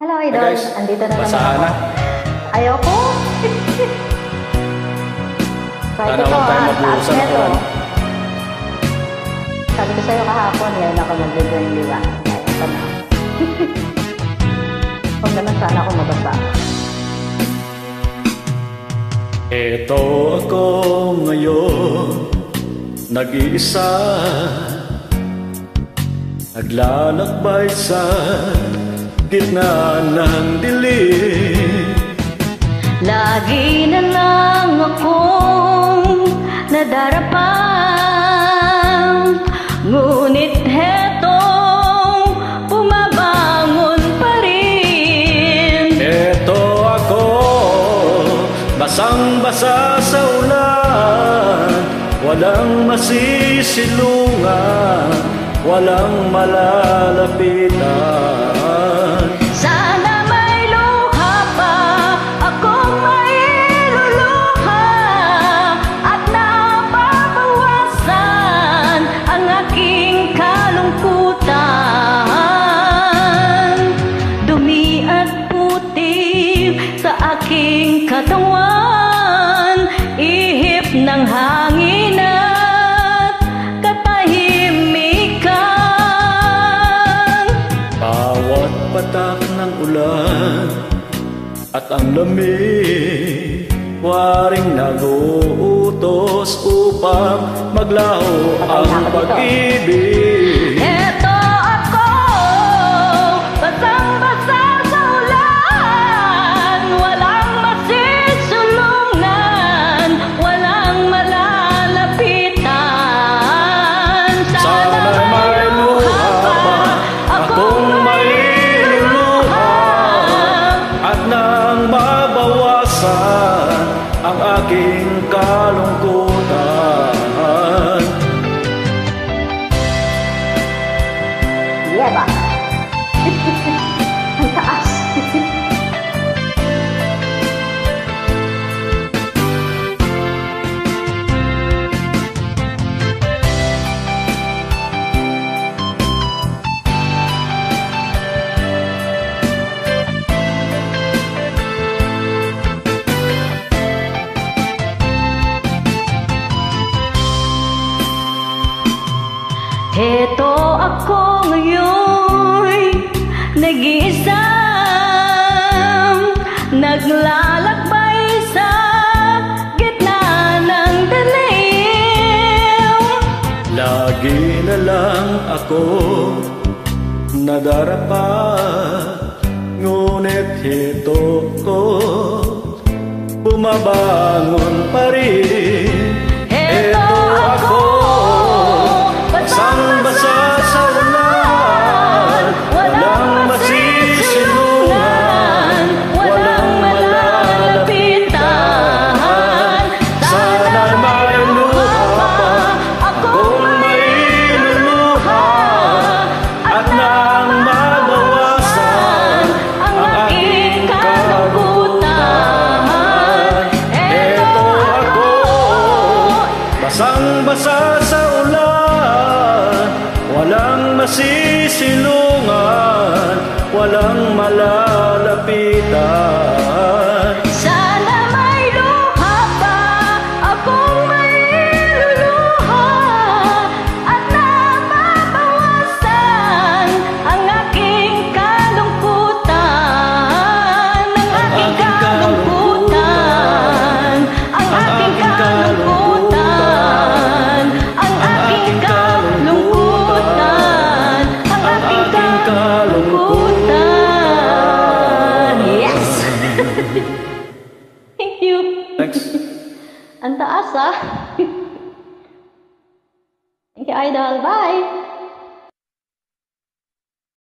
Hello, Hey Idol. guys, Andito na naman basahan ako. na. Ayoko. Try ko Sana to, huwag tayo taas magbuhusan ng neto. ulan. Sabi ko sa'yo kahapon, ngayon ako mag-join, di ba? Ngayon pa na. Huwag naman sana ako mabasa. Ito ako ngayon, nag-iisa, naglalakbay sa gitna ng dilim. Lagi na lang akong nadarapang, ngunit hetong bumabangon pa rin. Ito ako, basang-basa sa ulan, walang masisilungan, walang malalapitan. Sana may luha pa akong mailuluha at nababawasan ang aking kalungkutan. Dumi at puti sa aking katawan, ihip ng hangin at katahimikan. Bawat patak ng ulan at ang lamig, waring nag-uutos upang maglaho ang pag-ibig. Eto ako, basang-basa sa ulan, walang masisulungan, walang malalapitan. Sana may luha pa akong mailuluha at nang mabawasan ang aking kalungkutan. Yeba. Ang taas. Heto ako ngayon, nag-iisa, naglalakbay sa gitna ng dilim. Lagi na lang ako nadarapa, ngunit hito ko bumabangon pa rin. Heto ako, basang-basa sa ulan, walang masisilungan, walang malalapitan. Sana may luha pa akong mailuluha at nang mabawasan ang aking kalungkutan. Eto ako, basang-basa sa ulan, walang masisilungan, walang malalapitan. sana may luha pa akong mailuluha at nababawasan ang aking kalungkutan, ang aking kalungkutan, ang aking kalungkutan, ang aking kalungkutan, ang aking kalungkutan. Yes! Thank you. Thanks. Ang taas ah. Thank you, Idol. Bye!